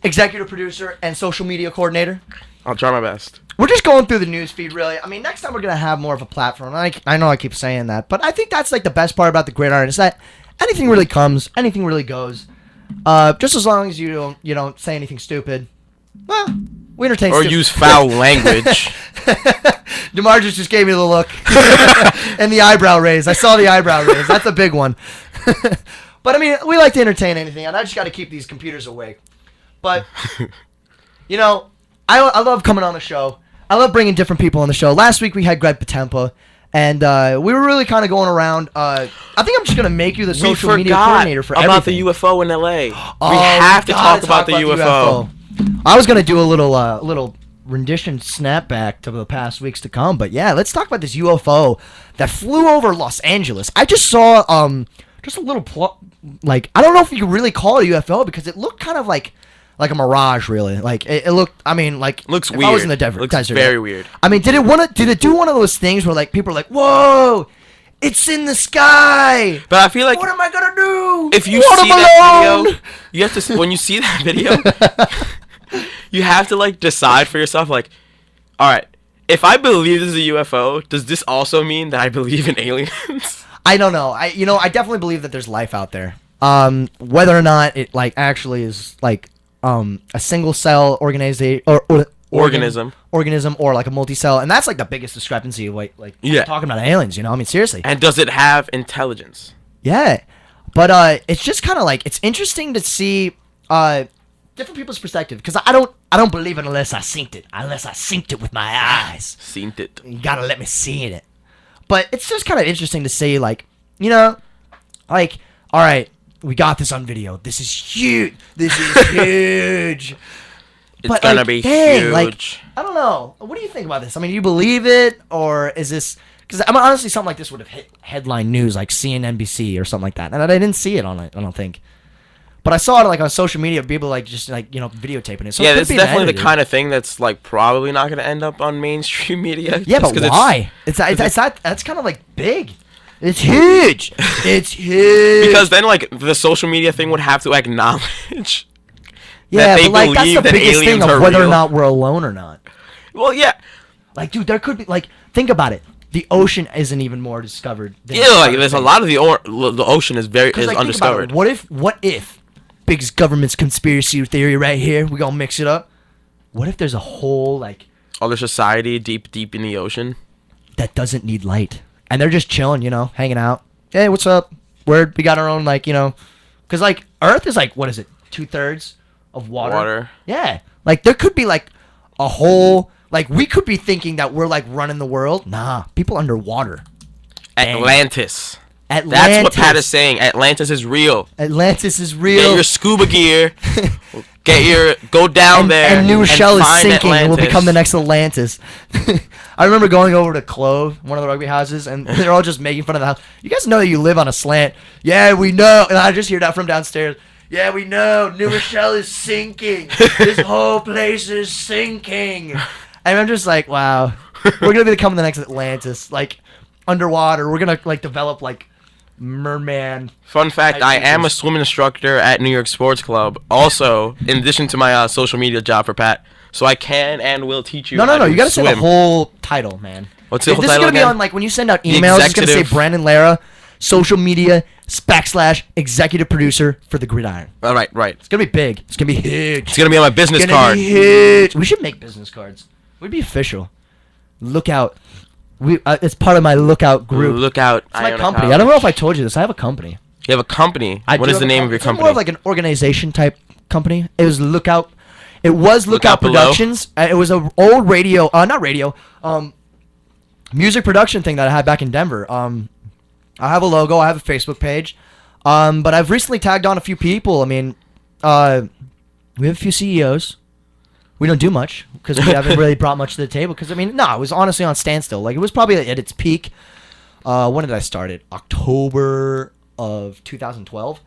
executive producer and social media coordinator. I'll try my best. We're just going through the news feed, really. I mean, next time we're going to have more of a platform. I know I keep saying that, but I think that's like the best part about the Gridiron is that anything really comes, anything really goes. Just as long as you don't say anything stupid. Well, we entertain or use foul language. DeMarcus just gave me the look and the eyebrow raise. I saw the eyebrow raise. That's a big one. But I mean, we like to entertain anything, and I just got to keep these computers awake. But you know, I love coming on the show. I love bringing different people on the show. Last week we had Greg Patempa, and we were really kind of going around. I think I'm just gonna make you the social media coordinator for about everything. the UFO in LA. We have to talk about the UFO. I was gonna do a little rendition snapback to the past weeks to come, but yeah, let's talk about this UFO that flew over Los Angeles. I just saw just a little like, I don't know if you could really call it a UFO because it looked kind of like a mirage, really. Like it looked. I mean, like looks if weird. I was in the desert. Looks very weird. I mean, did it do one of those things where like people are like, "Whoa, it's in the sky"? But I feel like, what am I gonna do? If you see that video, you have to. When you see that video, you have to like decide for yourself. Like, all right, if I believe this is a UFO, does this also mean that I believe in aliens? I don't know. I definitely believe that there's life out there. Whether or not it like actually is like a single cell organism or like a multi-cell, and that's like the biggest discrepancy. Like talking about aliens, I mean, seriously. And does it have intelligence? Yeah, but it's just kind of like it's interesting to see different people's perspective because I don't believe it unless I synced it with my eyes. Synced it. You gotta let me see it. But it's just kind of interesting to see, like, like, all right, we got this on video. This is huge. This is huge. It's gonna be huge. Like, I don't know. What do you think about this? I mean, do you believe it, or is this? Because I mean, honestly, something like this would have hit headline news, like CNBC or something like that, and I didn't see it on it. I don't think. But I saw it like on social media, people like just like videotaping it. So yeah, it's definitely the kind of thing that's like probably not going to end up on mainstream media. Yeah, but why? It's that's kind of like big. It's huge. It's huge. Because then like the social media thing would have to acknowledge. Yeah, that they but like that's believe the that biggest thing aliens of are whether real. or not we're alone or not. Well, yeah. Like, dude, there could be like think about it. The ocean isn't even more discovered. Than like there's a lot of the ocean is like, undiscovered. What if biggest government's conspiracy theory right here? We gonna mix it up. What if there's a whole like other society deep in the ocean that doesn't need light, and they're just chilling, hanging out. Hey, what's up? We got our own like because like Earth is like what is it? 2/3 of water. Water. Yeah, like there could be like a whole Like, we could be thinking that we're, like, running the world. Nah, people underwater. Atlantis. Atlantis. That's what Pat is saying. Atlantis is real. Atlantis is real. Get your scuba gear. Go down there. And New Rochelle is sinking Atlantis. and will become the next Atlantis. I remember going over to Clove, one of the rugby houses, and they're all just making fun of the house. You guys know that you live on a slant. Yeah, we know. And I just hear that from downstairs. Yeah, we know. New Rochelle is sinking. This whole place is sinking. And I'm just like, wow. We're going to become the next Atlantis. Like, underwater. We're going to, like, develop, like, merman. Fun fact, I am a swim instructor at New York Sports Club. Also, in addition to my social media job for Pat. So I can and will teach you. No. You got to say the whole title, man. What's the whole title? This is going to be on, like, when you send out emails, it's going to say Brandon Lara, social media / executive producer for the Gridiron. All right. It's going to be big. It's going to be huge. It's going to be on my business It's card. Be huge. We should make business cards. We'd be official. Lookout. It's part of my Lookout group. Lookout. It's my company. I don't know if I told you this. I have a company. You have a company? What is the name of your company? It's more of like an organization type company. It was Lookout. It was Lookout Productions. It was an old radio, not radio, music production thing that I had back in Denver. I have a logo. I have a Facebook page. But I've recently tagged on a few people. I mean, we have a few CEOs. We don't do much because we haven't really brought much to the table. Because, I mean, no, it was honestly on standstill. Like, it was probably at its peak. When did I start it? October of 2012.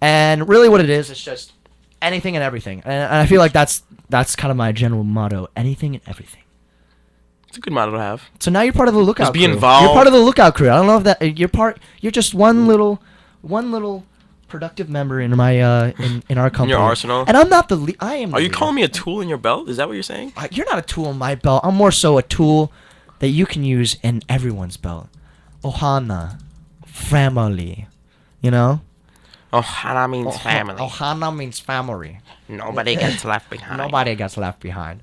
And really what it is, it's just anything and everything. And I feel like that's kind of my general motto. Anything and everything. It's a good motto to have. So now you're part of the Lookout Just be crew. involved. You're part of the Lookout crew. I don't know if that you're just one little productive member in my in our company. In your arsenal. And I'm not the I am. Are you calling me a tool in your belt? Is that what you're saying? You're not a tool in my belt. I'm more so a tool that you can use in everyone's belt. Ohana, family. You know? Ohana means family. Ohana means family. Nobody gets left behind. Nobody gets left behind.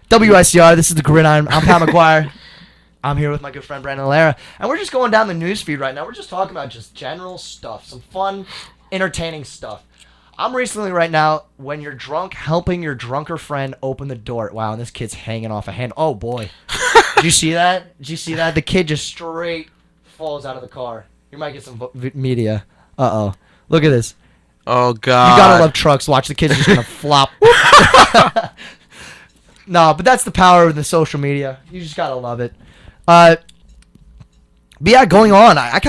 WICR, this is the Gridiron. I'm Pat McGuire. I'm here with my good friend Brandon Lara. And we're just going down the news feed right now. We're just talking about just general stuff. Some fun, entertaining stuff. I'm recently right now, when you're drunk, helping your drunker friend open the door. Wow, and this kid's hanging off a hand. Oh, boy. Did you see that? The kid just straight falls out of the car. You might get some media. Uh-oh. Look at this. Oh, God. You gotta love trucks. Watch, the kid's just gonna flop. No, but that's the power of the social media. You just gotta love it. But yeah, going on. I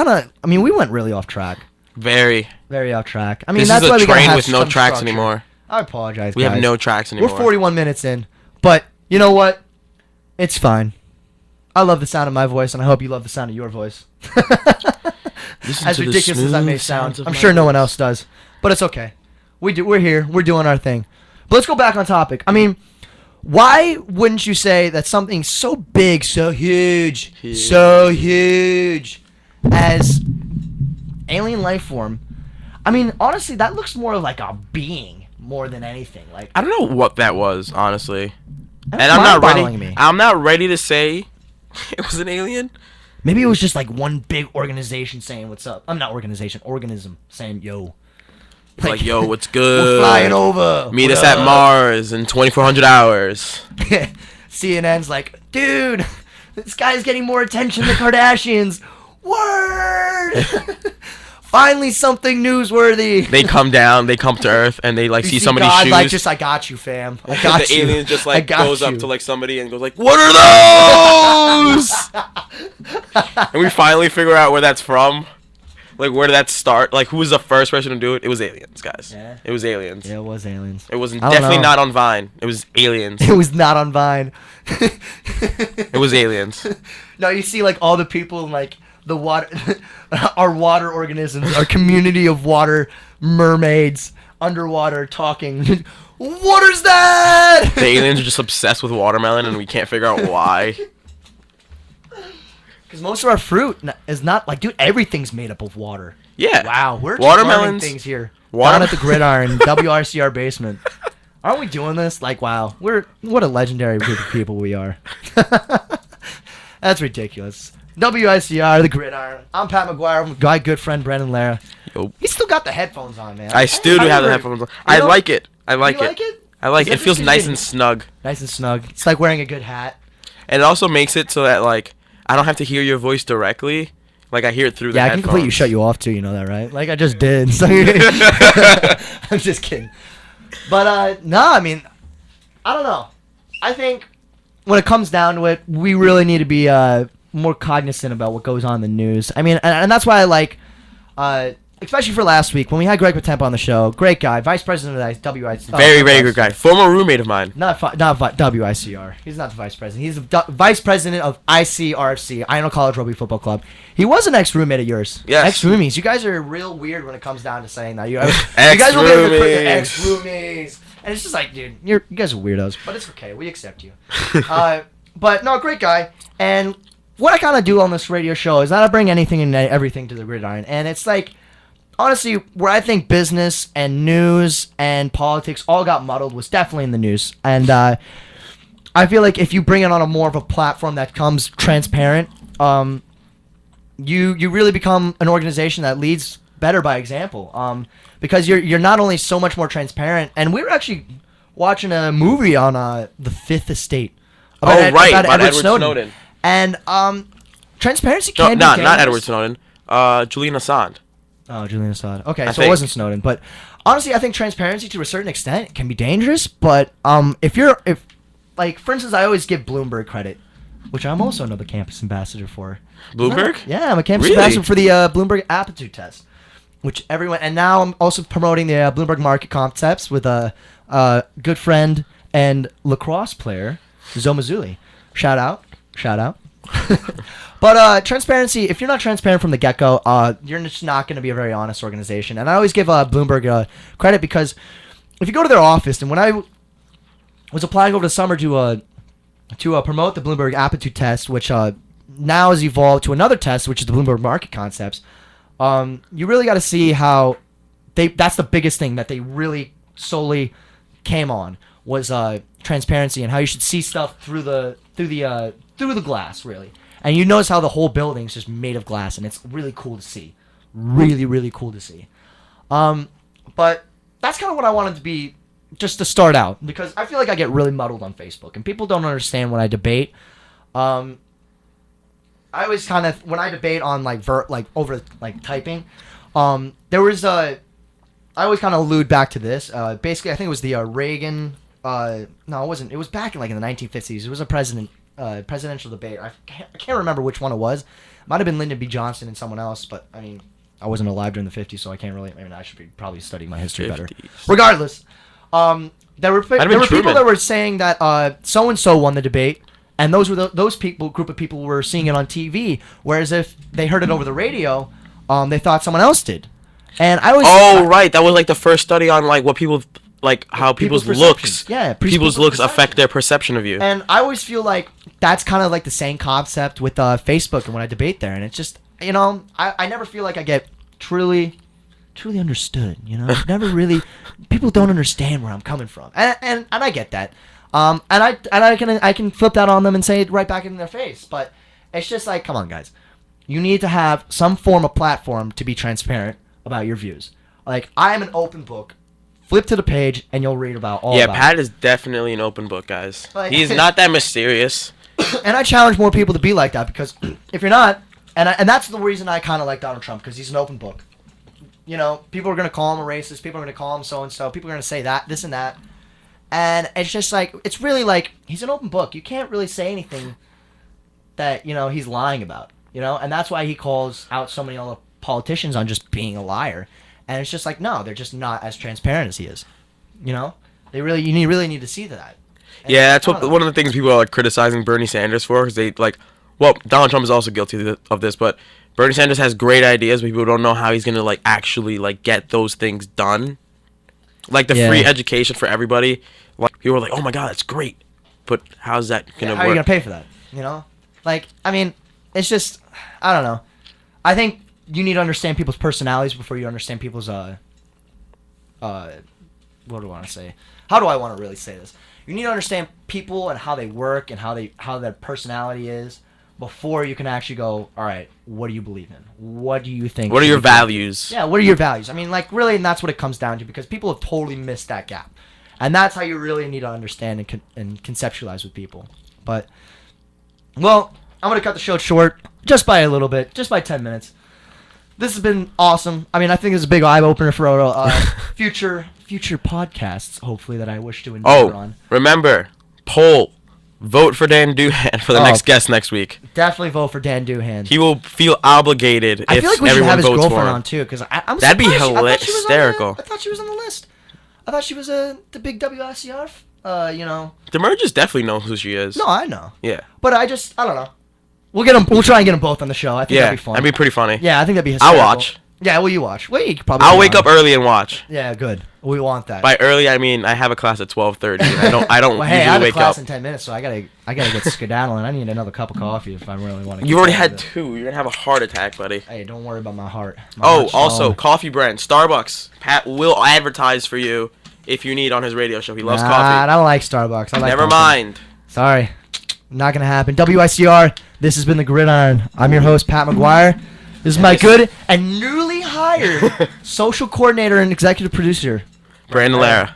mean, we went really off track. Very off track. I mean, this that's is why a we gotta train have with no some tracks structure. anymore. I apologize, We guys. have no tracks anymore. We're 41 minutes in, but you know what? It's fine. I love the sound of my voice, and I hope you love the sound of your voice. As ridiculous as that may sound, I'm sure no one else does, but it's okay. We're here. We're doing our thing. But let's go back on topic. I mean, why wouldn't you say that something so big, so huge as alien life form? I mean, honestly, that looks more like a being more than anything. Like, I don't know what that was, honestly. that's And I'm not mind-boggling ready. me. I'm not ready to say it was an alien. Maybe it was just like one big organization saying what's up. I'm not organization, organism saying yo. Like, yo, what's good? We're flying over. Meet What us at up? Mars in 2,400 hours. CNN's like, dude, this guy's getting more attention than the Kardashians. Word! Finally, something newsworthy. They come down, they come to Earth, and they like You see somebody's God, shoes. like, just I got you, fam. I got the you. alien just I like got goes up you. to like somebody and goes like, "What are those?" And we finally figure out where that's from. Like, where did that start? Like, who was the first person to do it? It was aliens, guys. Yeah. It was aliens. Yeah, it was aliens. It was I don't definitely know. not on Vine. It was aliens. It was not on Vine. It was aliens. No, you see, like, all the people in, like, the water, our water organisms, our community of water mermaids underwater talking. What is that? The aliens are just obsessed with watermelon, and we can't figure out why. Because most of our fruit is not, like, dude, everything's made up of water. Yeah. Wow, we're just Watermelons- learning things here. Water- Down at the Gridiron, WRCR basement. Aren't we doing this? Like, wow, what a legendary group of people we are. That's ridiculous. WICR, the Gridiron. I'm Pat McGuire. I'm my good friend Brandon Lara. Yo. He's still got the headphones on, man. I still do have the headphones on. I like it. I like You it. like it? I like Is that it. Feels just 'cause nice you- and snug, Nice and snug. It's like wearing a good hat. and it also makes it so that like I don't have to hear your voice directly. Like I hear it through the Yeah, I headphones. can completely shut you off too. You know that, right? Like I just did. So I'm just kidding. But no, I mean, I don't know. I think when it comes down to it, we really need to be more cognizant about what goes on in the news. I mean, and that's why I like, especially for last week when we had Greg Patempa on the show. Great guy, vice president of the WICR. Very good guy. Former roommate of mine. Not WICR. He's not the vice president. He's the vice president of ICRFC, Idaho College Rugby Football Club. He was an ex-roommate of yours. Yes. Ex-roomies. You guys are real weird when it comes down to saying that. You guys will be ex-roomies. And it's just like, dude, you guys are weirdos. But it's okay. We accept you. But no, great guy. And what I kind of do on this radio show is that I bring anything and everything to the Gridiron. And it's like, honestly, where I think business and news and politics all got muddled was definitely in the news. And I feel like if you bring it on a more of a platform that comes transparent, you really become an organization that leads better by example. Because you're not only so much more transparent, and we were actually watching a movie on the Fifth Estate about Edward Snowden. And transparency can be not dangerous. Edward Snowden. Julian Assange. Oh, Julian Assange. Okay, I so think. it wasn't Snowden, but honestly, I think transparency to a certain extent can be dangerous. But if like for instance, I always give Bloomberg credit, which I'm also another campus ambassador for. Bloomberg? Yeah, I'm a campus Really? ambassador for the Bloomberg aptitude test, which everyone. And now I'm also promoting the Bloomberg market concepts with a good friend and lacrosse player, Zoe Mazzulli. Shout out. But transparency, if you're not transparent from the get-go, you're just not going to be a very honest organization. And I always give Bloomberg credit because if you go to their office, and when I was applying over the summer to promote the Bloomberg aptitude test, which now has evolved to another test, which is the Bloomberg market concepts, you really got to see how that's the biggest thing that they really solely came on was transparency and how you should see stuff through the glass, really. And you notice how the whole building's just made of glass, and it's really cool to see. Really cool to see. But that's kind of what I wanted to be, just to start out, because I feel like I get really muddled on Facebook, and people don't understand when I debate. I always kind of, when I debate on over typing, there was I always kind of allude back to this. Basically, I think it was the Reagan. No, it wasn't. It was back in the 1950s. It was a presidential debate. I can't remember which one it was. Might have been Lyndon B. Johnson and someone else, but I mean, I wasn't alive during the 50s, so I can't really. I mean, I should be probably studying my history 50s. better. Regardless, there were people that were saying that so and so won the debate, and those were those group of people were seeing it on TV. Whereas if they heard it over the radio, they thought someone else did. And I was. Oh, right. That was like the first study on like what people. Like how people's looks, people's looks affect their perception of you. And I always feel like that's kind of like the same concept with Facebook and when I debate there. And it's just, I never feel like I get truly understood. Never really, people don't understand where I'm coming from, and I get that. And I can flip that on them and say it right back in their face. But it's just like, come on, guys, you need to have some form of platform to be transparent about your views. Like I am an open book. Flip to the page and you'll read about all. Yeah, Pat is definitely an open book, guys. He's not that mysterious. And I challenge more people to be like that because if you're not, and that's the reason I kind of like Donald Trump because he's an open book. People are gonna call him a racist. People are gonna call him so and so. People are gonna say that, this and that, and it's just like it's really like he's an open book. You can't really say anything that he's lying about. And that's why he calls out so many other politicians on just being a liar. And it's just like, no, they're just not as transparent as he is. They really, really need to see that. And yeah, that's one of the things people are criticizing Bernie Sanders for, because they Donald Trump is also guilty of this, but Bernie Sanders has great ideas, but people don't know how he's gonna actually get those things done. Like the free education for everybody. Like people are like, oh my god, that's great, but how's that gonna work? How are you gonna pay for that? I mean, it's just, I don't know. I think you need to understand people's personalities before you understand people's what do I want to say? How do I want to really say this? You need to understand people and how they work and how their personality is before you can actually go, all right, what do you believe in? What do you think? What are your values? Yeah, what are your values? I mean, really, and that's what it comes down to because people have totally missed that gap. And that's how you really need to understand and conceptualize with people. But, well, I'm going to cut the show short just by a little bit, just by 10 minutes. This has been awesome. I mean, I think it's a big eye-opener for future podcasts, hopefully, that I wish to endeavor on. Remember, poll. Vote for Dan Doohan for the next guest next week. Definitely vote for Dan Doohan. He will feel obligated I if feel like we should everyone have his votes for girlfriend him. on, too, because I'm That'd be surprised hysterical. I thought she was on the list. I thought she was the big WICR, Demerges definitely know who she is. No, I know. Yeah. But I don't know. We'll get them. We'll try and get them both on the show. I think that'd be fun. That'd be pretty funny. Yeah, I think that'd be hysterical. I'll watch. Yeah, well, you watch. Well, you could probably. I'll wake up early and watch. Yeah, good. We want that. By early, I mean I have a class at 12:30. I don't well, usually hey, I have wake a class up. in 10 minutes, so I gotta get skedaddling. I need another cup of coffee if I really want to. You already had 2. You're gonna have a heart attack, buddy. Hey, don't worry about my heart. My Also, coffee brand Starbucks. Pat will advertise for you if you need on his radio show. He loves coffee. I don't like Starbucks. I like Never coffee. mind. Sorry, not gonna happen. WICR. This has been the Gridiron. I'm your host, Pat McGuire. This is my good and newly hired social coordinator and executive producer, Brandon Lara.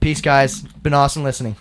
Peace, guys. Been awesome listening.